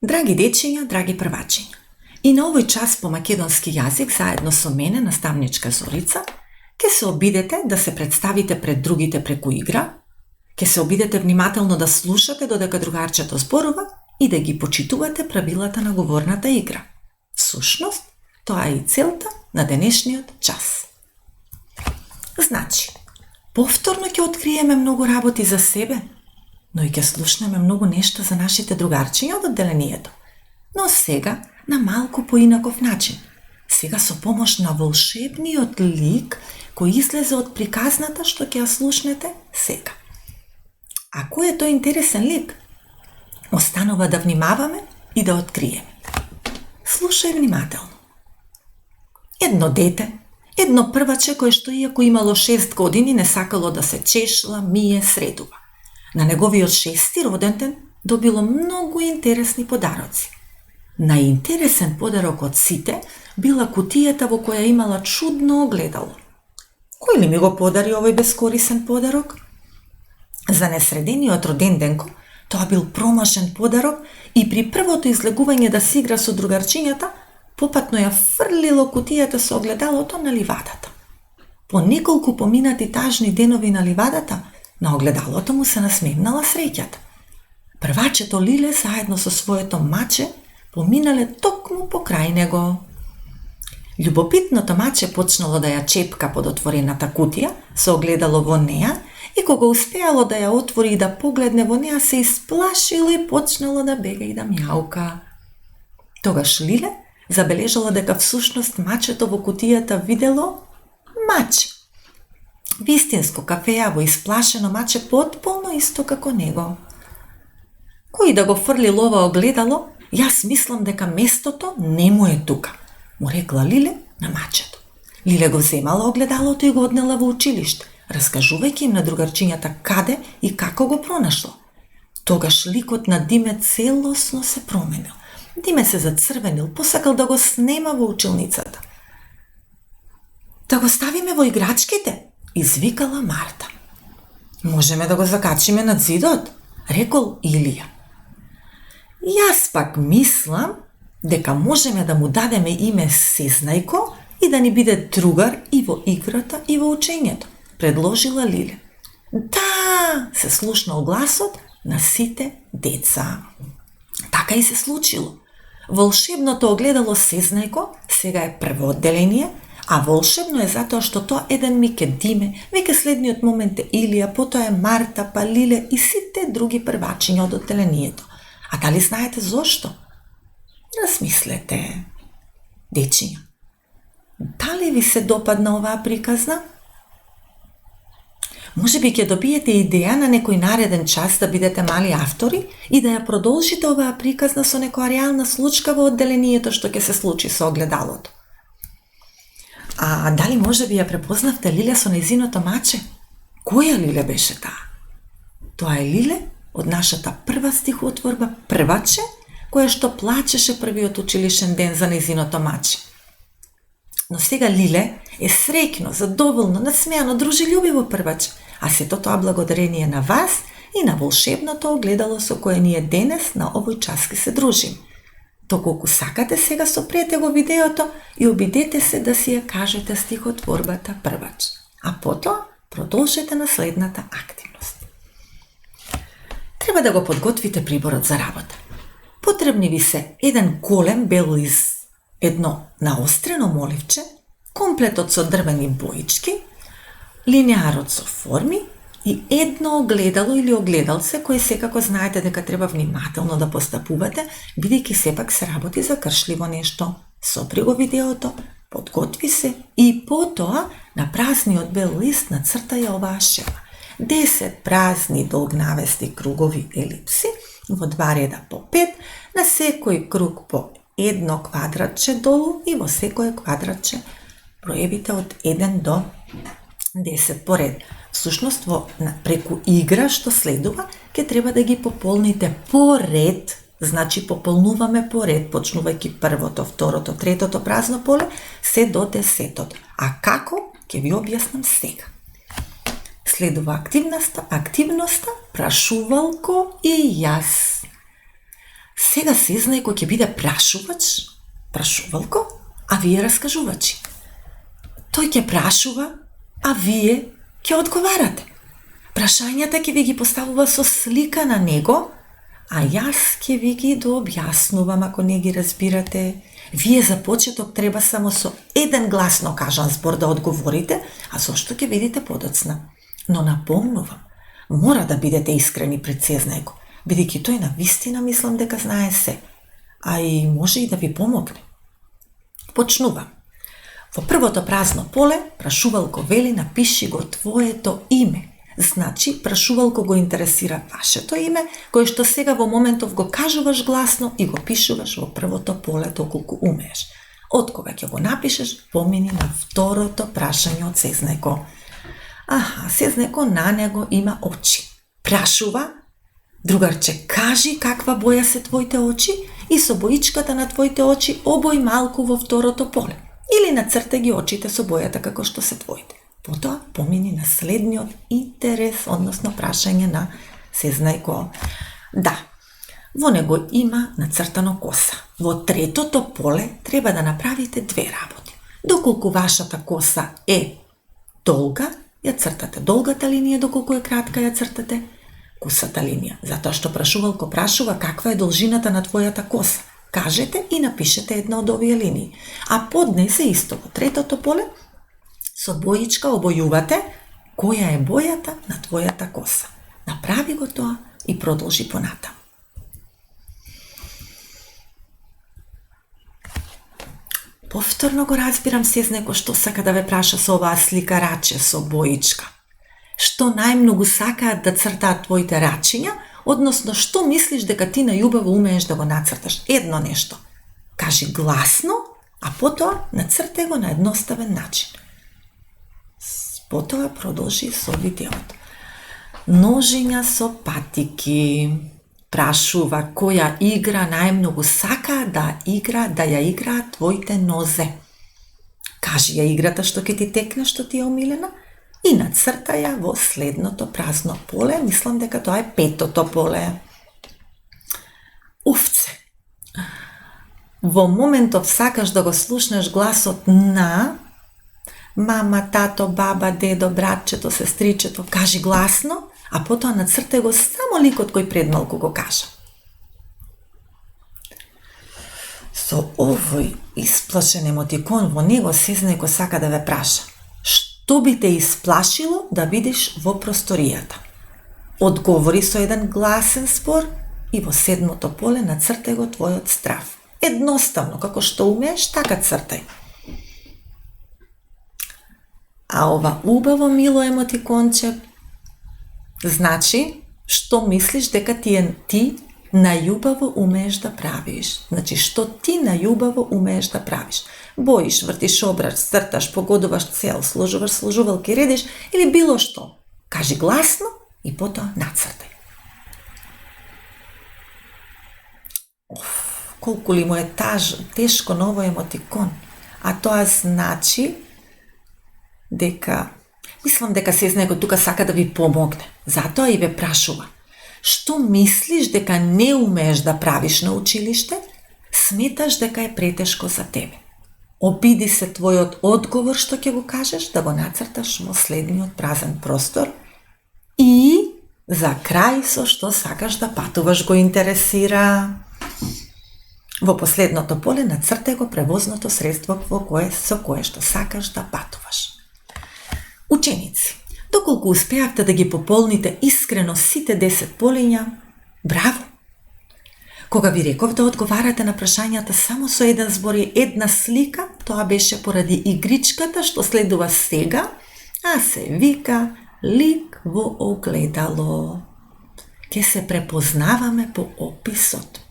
Драги дечиња, драги првачиња, и на овој час по македонски јазик заедно со мене, наставничка Зорица, ќе се обидете да се представите пред другите преку игра, ќе се обидете внимателно да слушате додека другарчето зборува и да ги почитувате правилата на говорната игра. Всушност, тоа е и целта на денешниот час. Значи, повторно ќе откриеме многу работи за себе, но и ќе слушнеме многу нешта за нашите другарчиња од одделението. Но сега на малку поинаков начин. Сега со помош на волшебниот лик кој излезе од приказната што ќе ја слушнете сега. А кој е тој интересен лик? Останува да внимаваме и да откриеме. Слушај внимателно. Едно дете, едно прваче кое што иако имало 6 години не сакало да се чешла, мие, средува. На неговиот 6-ти роден ден добило многу интересни подароци. Најинтересен подарок од сите била кутијата во која имала чудно огледало. Кој ли ми го подари овој бескорисен подарок? За несредениот роден денко тоа бил промашен подарок и при првото излегување да си игра со другарчињата, попатно ја фрлило кутијата со огледалото на ливадата. По неколку поминати тажни денови на ливадата, на огледалото му се насмевнала среќата. Првачето Лиле заедно со своето маче поминале токму покрај него. Љубопитното маче почнало да ја чепка под отворената кутија со огледало во неа и кога успеало да ја отвори и да погледне во неа, се исплашило и почнало да бега и да мјаука. Тогаш Лиле забележала дека всушност мачето во кутијата видело маче. Вистинско кафеаво исплашено маче потполно исто како него. Кој да го фрлил ова огледало, јас мислам дека местото не му е тука, му рекла Лиле на мачето. Лиле го земала огледалото и го однела во училиште, раскажувајќи им на другарчињата каде и како го пронашла. Тогаш ликот на Диме целосно се променил. Диме се зацрвенил, посакал да го снема во училницата. Да го ставиме во играчките, извикала Марта. Можеме да го закачиме над зидот, рекол Илија. Јас пак мислам дека можеме да му дадеме име Сезнајко и да ни биде другар и во играта и во учењето, предложила Лиле. Да, се слушнал гласот на сите деца. Така и се случило. Волшебното огледало Сезнајко сега е прво одделение, а волшебно е затоа што тоа еден миг е Диме, веќе следниот момент е Илија, потоа е Марта, па Лиле и сите други првачиња од одделението. А дали знаете зошто? Размислете, дечиња. Дали ви се допадна оваа приказна? Може би ќе добиете идеја на некој нареден час да бидете мали автори и да ја продолжите оваа приказна со некоја реална случка во одделението што ќе се случи со огледалото. А дали може би ја препознавте Лиле со нејзиното маче? Која Лиле беше таа? Тоа е Лиле од нашата прва стихотворба Прваче, која што плачеше првиот училишен ден за нејзиното маче. Но сега Лиле е среќно, задоволно, насмеано, дружелюбиво прваче, а сето тоа благодарение на вас и на волшебното огледало со кое ние денес на овој час ке се дружим. Доколку сакате сега сопрете го видеото и обидете се да си ја кажете стихотворбата Првач, а потоа продолжете на следната активност. Треба да го подготвите приборот за работа. Потребни ви се еден голем бел лист, едно наострено моливче, комплетот со дрвени боички, линеарот со форми и едно огледало или огледалце кој секако знаете дека треба внимателно да постапувате, бидејќи сепак се работи за кршливо нешто. Сопри го видеото, подготви се и потоа на празниот бел лист нацртај оваа шема. 10 празни долгнавести кругови елипси во 2 реда по 5, на секој круг по едно квадратче долу и во секое квадратче броевите од 1 до 10 по ред. Всушност, преку игра што следува, ќе треба да ги пополните по ред, значи пополнуваме по ред, почнувајќи првото, второто, третото празно поле, се до 10-тото. А како, ќе ви објаснам сега. Следува активноста, прашувалко и јас. Сега Сезнајко ќе биде прашувач, прашувалко, а вие раскажувачи. Тој ќе прашува, а вие ќе одговарате. Прашањата ќе ви ги поставува со слика на него, а јас ќе ви ги дообјаснувам ако не ги разбирате. Вие за почеток треба само со еден гласно кажан збор да одговорите, а зошто ќе видите подоцна. Но напомнувам, мора да бидете искрени пред Сезнајко, бидејќи тој на вистина мислам дека знае се, а и може и да ви помогне. Почнувам. Во првото празно поле, прашувалко вели напиши го твоето име. Значи, прашувалко го интересира вашето име, кое што сега во моментов го кажуваш гласно и го пишуваш во првото поле доколку умееш. Од кога ќе го напишеш, помини на второто прашање од Сезнајко. Сезнајко на него има очи. Прашува, другарче, кажи каква боја се твоите очи и со боичката на твоите очи обој малку во второто поле. Или нацрте ги очите со бојата како што се твоите. Потоа помини на следниот интерес, односно прашање на Сезнајко. Да, во него има нацртано коса. Во третото поле треба да направите две работи. Доколку вашата коса е долга, ја цртате долгата линија, доколку е кратка, ја цртате кусата линија. Затоа што прашувалко прашува каква е должината на твојата коса. Кажете и напишете една од овие линии. А под неј се исто во третото поле, со боичка обојувате која е бојата на твојата коса. Направи го тоа и продолжи понатам. Повторно го разбирам Сезнајко што сака да ве праша со оваа слика раче со боичка. Што најмногу сакаат да цртаат твоите рачиња, односно што мислиш дека ти најубаво умееш да го нацрташ. Едно нешто. Кажи гласно, а потоа нацртај го на едноставен начин. Потоа продолжи со видеото. Ножиња со патики. Прашува која игра најмногу сака да ја играат твоите нозе. Кажи ја играта што ќе ти текне, што ти е омилена, и нацртај ја во следното празно поле. Мислам дека тоа е петото поле. Уфце. Во моментов сакаш да го слушнеш гласот на мама, тато, баба, дедо, братчето, сестричето, кажи гласно, а потоа нацртај го само ликот кој пред малку го кажа. Со овој исплашен емотикон во него Сезнајко сака да ве праша. Што би те исплашило да бидеш во просторијата? Одговори со еден гласен збор и во седмото поле нацртај го твојот страв. Едноставно, како што умееш, така цртај. А ова убаво мило емотиконче значи што мислиш дека ти најубаво умееш да правиш. Значи што ти најубаво умееш да правиш. Боиш, вртиш обрач, црташ, погодуваш цел, сложувалки, редиш или било што. Кажи гласно и потоа нацртај. Колку ли му е тешко на овој емотикон. А тоа значи дека мислам дека Сезнајко тука сака да ви помогне. Затоа и ве прашува. Што мислиш дека не умееш да правиш на училиште? Сметаш дека е претешко за тебе. Обиди се твојот одговор што ќе го кажеш да го нацрташ во следниот празен простор и за крај со што сакаш да патуваш го интересира. Во последното поле нацртај го превозното средство со кое што сакаш да патуваш. Ученици, доколку успеавте да ги пополните искрено сите 10 полиња, браво! Кога ви реков да одговарате на прашањата само со еден збор и една слика, тоа беше поради игричката што следува сега, а се вика лик во огледало. Ке се препознаваме по описот.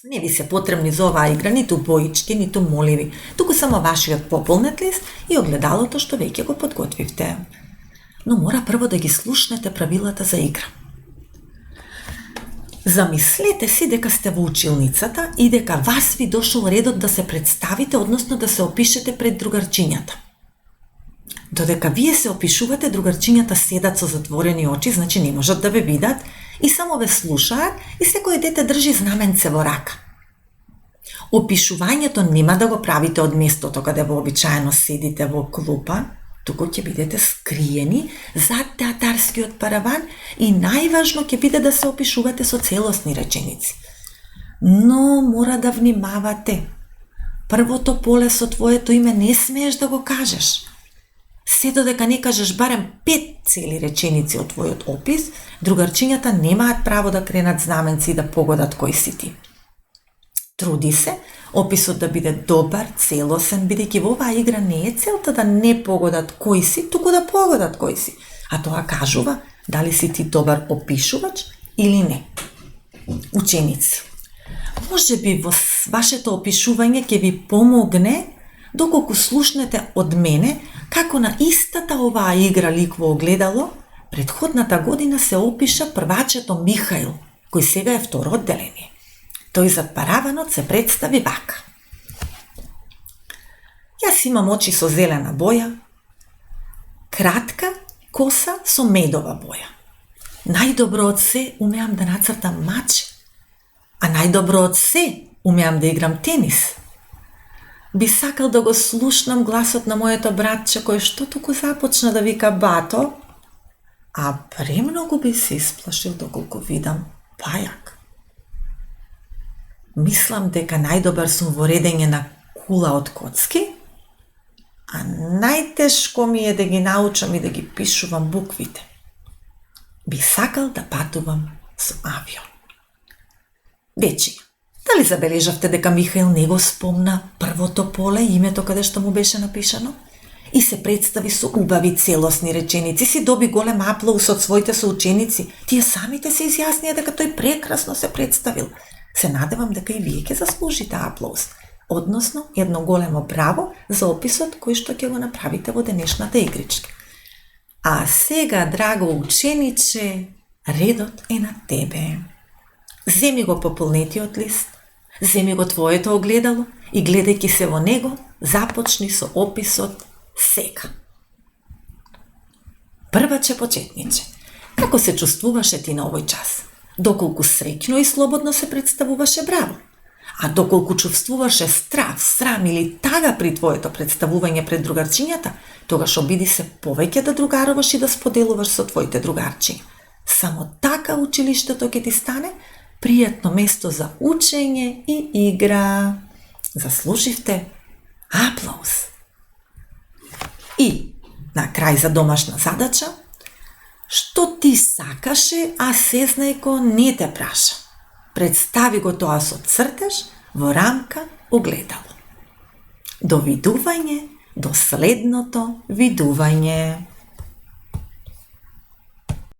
Не ви се потребни за оваа игра ниту боички, ниту моливи, туку само вашиот пополнет лист и огледалото што веќе го подготвивте. Но мора прво да ги слушнете правилата за игра. Замислете си дека сте во училницата и дека вас ви дошол редот да се представите, односно да се опишете пред другарчињата. Додека вие се опишувате, другарчињата седат со затворени очи, значи не можат да ве видат, и само ве слушаат и секој дете држи знаменце во рака. Опишувањето нема да го правите од местото каде вообичаено седите во клупа, туку ќе бидете скриени зад театарскиот параван и најважно ќе биде да се опишувате со целосни реченици. Но мора да внимавате. Првото поле со твоето име не смееш да го кажеш. Се додека не кажеш барем 5 цели реченици од твојот опис, другарчињата немаат право да кренат знаменци и да погодат кој си ти. Труди се описот да биде добар, целосен, бидејќи во оваа игра не е целта да не погодат кој си, туку да погодат кој си. А тоа кажува дали си ти добар опишувач или не. Ученици, може би во вашето опишување ќе ви помогне доколку слушнете од мене како на истата оваа игра лик во огледало предходната година се опиша првачето Михаил, кој сега е второ одделение. Тој зад параванот се представи вака. Јас имам очи со зелена боја, кратка коса со медова боја. Најдобро од се умеам да нацртам маче, а најдобро од се умеам да играм тенис. Би сакал да го слушнам гласот на моето братче кој што туку започна да вика бато, а премногу би се исплашил доколку видам пајак. Мислам дека најдобар сум во редење на кула од коцки, а најтешко ми е да ги научам и да ги пишувам буквите. Би сакал да патувам со авион. Дечиња, дали забележавте дека Михаил не го спомна првото поле, името каде што му беше напишано? И се представи со убави целосни реченици, си доби голем аплауз од своите соученици. Тие самите се изјаснија дека тој прекрасно се представил. Се надевам дека и вие ќе заслужите аплауз, односно едно големо браво за описот кој што ќе го направите во денешната игричка. А сега, драго учениче, редот е на тебе. Земи го пополнетиот лист, земи го твоето огледало и гледајќи се во него, започни со описот сега. Прваче почетниче, како се чувствуваше ти на овој час? Доколку среќно и слободно се представуваше браво, а доколку чувствуваше страв, срам или тага при твоето представување пред другарчињата, тогаш обиди се повеќе да другаруваш и да споделуваш со твоите другарчиња. Само така училиштето ќе ти стане пријатно место за учење и игра. Заслуживте аплауз. И на крај за домашна задача, што ти сакаше, а сезнајко не те праша. Представи го тоа со цртеж во рамка огледало. До видување, до следното видување.